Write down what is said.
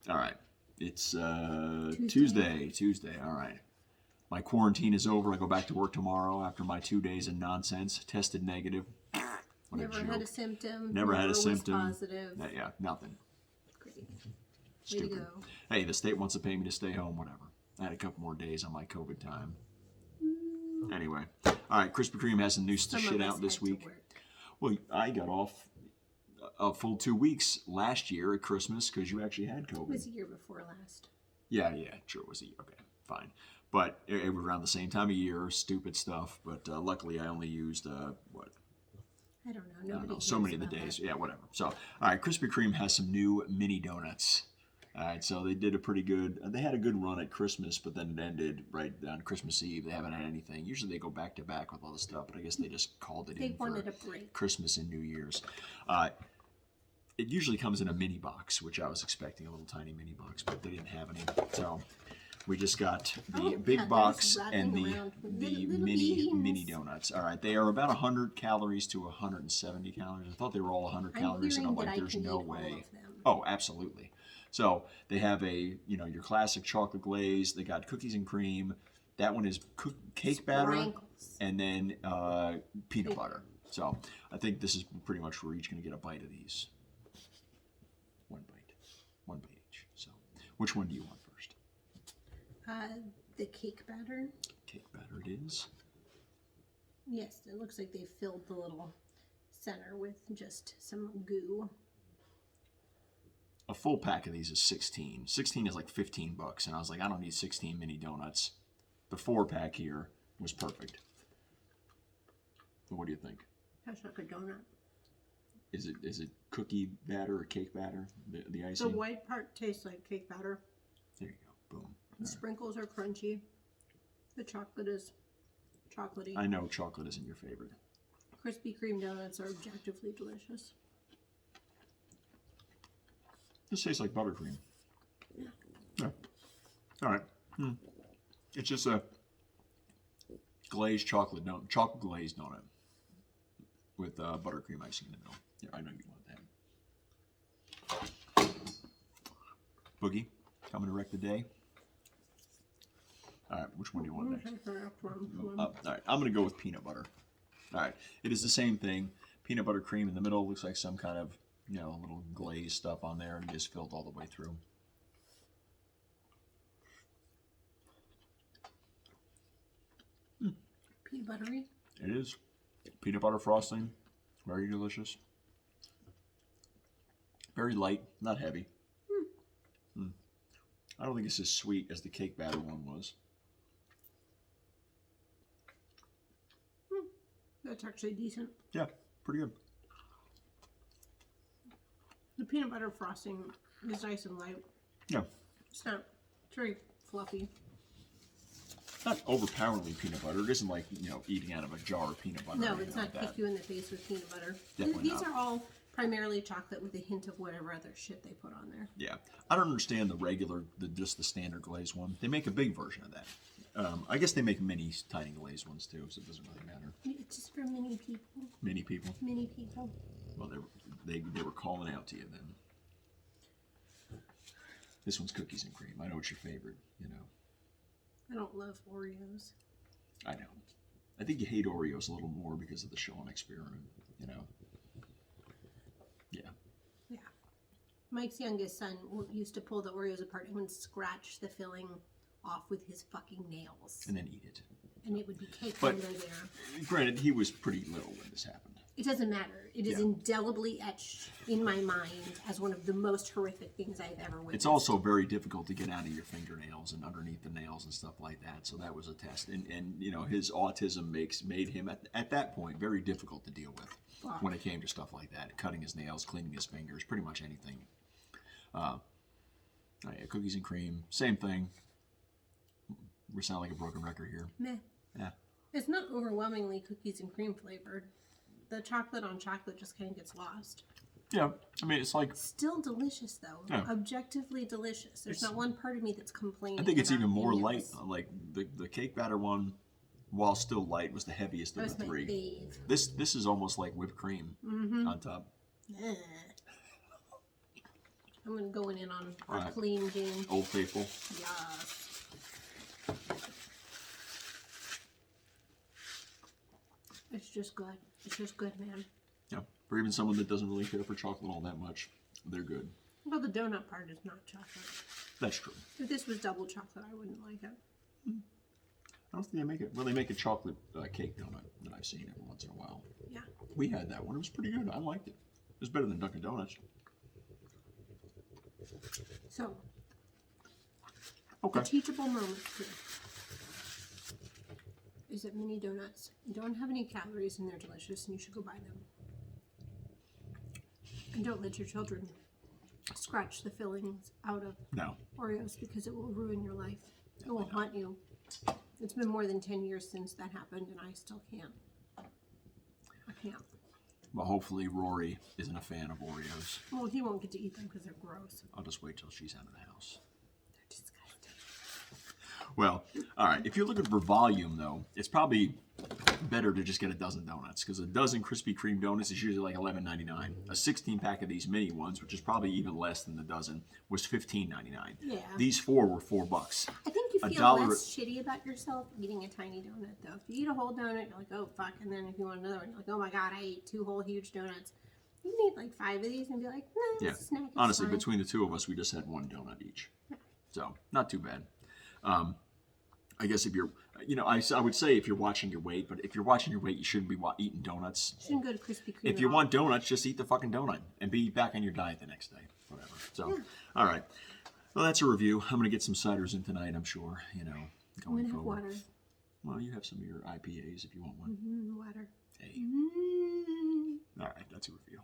All right. It's Tuesday. All right. My quarantine is over. I go back to work tomorrow after my 2 days of nonsense. Tested negative. Never had a symptom. Never had a symptom. Positive. Yeah, nothing. Great. Stupid. Way to go. Hey, the state wants to pay me to stay home. Whatever. I had a couple more days on my COVID time. Anyway. All right. Krispy Kreme has some new shit out this week. Well, I got off a full 2 weeks last year at Christmas because you actually had COVID. It was a year before last. Yeah, true. It was a year. Okay, fine. But it was around the same time of year, stupid stuff. But luckily, I only used, what? I don't know. So many of the days. Yeah, whatever. So, all right, Krispy Kreme has some new mini donuts. All right, so they did a pretty good, they had a good run at Christmas, but then it ended right on Christmas Eve. They haven't had anything. Usually they go back to back with all the stuff, but I guess they just called it in for Christmas and New Year's. It usually comes in a mini box, which I was expecting, a little tiny mini box, but they didn't have any. So we just got the big box and the mini donuts. All right, they are about 100 calories to 170 calories. I thought they were all 100 calories, and I'm like, there's no way. Oh, absolutely. So they have your classic chocolate glaze. They got cookies and cream. That one is cake batter and then peanut butter. So I think this is pretty much we're each going to get a bite of these. One bite each. So which one do you want first? The cake batter. Cake batter it is. Yes, it looks like they filled the little center with just some goo. A full pack of these is 16. 16 is like $15, and I was like, I don't need 16 mini donuts. The 4-pack here was perfect. What do you think? That's like a donut. Is it cookie batter or cake batter? The icing. The white part tastes like cake batter. There you go. Boom. The sprinkles are crunchy. The chocolate is chocolatey. I know chocolate isn't your favorite. Krispy Kreme donuts are objectively delicious. This tastes like buttercream. Yeah. All right. It's just a glazed chocolate glazed donut with buttercream icing in the middle. Yeah, I know you want that. Boogie, coming to wreck the day. All right, which one do you want next? All right, I'm going to go with peanut butter. All right, it is the same thing. Peanut butter cream in the middle looks like some kind of little glaze stuff on there, and just filled all the way through. Peanut buttery? It is. Peanut butter frosting. Very delicious. Very light, not heavy. I don't think it's as sweet as the cake batter one was. That's actually decent. Yeah, pretty good. The peanut butter frosting is nice and light. Yeah. It's very fluffy. Not overpoweringly peanut butter. It isn't like, eating out of a jar of peanut butter. No, it's not kick you in the face with peanut butter. These are all primarily chocolate with a hint of whatever other shit they put on there. Yeah. I don't understand just the standard glazed one. They make a big version of that. I guess they make mini, tiny glazed ones too, so it doesn't really matter. It's just for mini people. Mini people? Mini people. Well, they were calling out to you then. This one's cookies and cream. I know it's your favorite, I don't love Oreos. I know. I think you hate Oreos a little more because of the Sean experiment, Yeah. Yeah. Mike's youngest son used to pull the Oreos apart and would scratch the filling off with his fucking nails. And then eat it. And it would be cake under there. Granted, he was pretty little when this happened. It doesn't matter. It is indelibly etched in my mind as one of the most horrific things I've ever witnessed. It's also very difficult to get out of your fingernails and underneath the nails and stuff like that. So that was a test. And his autism made him, at that point, very difficult to deal with when it came to stuff like that. Cutting his nails, cleaning his fingers, pretty much anything. Cookies and cream, same thing. We sound like a broken record here. Meh. Yeah. It's not overwhelmingly cookies and cream flavored. The chocolate on chocolate just kind of gets lost. Yeah, I mean, it's like... Still delicious, though. Yeah. Objectively delicious. There's not one part of me that's complaining. I think it's even more light. Like, the cake batter one, while still light, was the heaviest of the three. My fave. This is almost like whipped cream on top. I'm going to go in on our Right. clean gene. Old Faithful. Yes. It's just good. It's just good, man. Yeah. For even someone that doesn't really care for chocolate all that much, they're good. Well, the donut part is not chocolate. That's true. If this was double chocolate, I wouldn't like it. I don't think they make it. Well, they make a chocolate cake donut that I've seen every once in a while. Yeah. We had that one. It was pretty good. I liked it. It was better than Dunkin' Donuts. So, Okay. the teachable moments here is that mini donuts don't have any calories and they're delicious and you should go buy them. And don't let your children scratch the fillings out of No. Oreos because it will ruin your life. It will haunt you. It's been more than 10 years since that happened and I still can't. I can't. Well, hopefully Rory isn't a fan of Oreos. Well, he won't get to eat them because they're gross. I'll just wait till she's out of the house. They're disgusting. Well, all right. If you're looking for volume, though, it's probably better to just get a dozen donuts because a dozen Krispy Kreme donuts is usually like $11.99. A 16-pack of these mini ones, which is probably even less than the dozen, was $15.99. Yeah. These 4 were $4. I think you feel $1 less shitty about yourself eating a tiny donut, though. If you eat a whole donut, you're like, oh, fuck. And then if you want another one, you're like, oh, my God, I ate 2 whole huge donuts. You can eat like 5 of these and be like, nah, Yeah. it's a snack. It's Honestly, fine. between the two of us, we just had 1 donut each. So, not too bad. I guess if you're, I would say if you're watching your weight, but if you're watching your weight, you shouldn't be eating donuts. You shouldn't go to Krispy Kreme. If you want donuts, just eat the fucking donut and be back on your diet the next day. Whatever. So, all right. Well, that's a review. I'm going to get some ciders in tonight, I'm sure, I'm going going to have forward. water. Well, you have some of your IPAs if you want one. Water. Hey. Mm. All right. That's a review.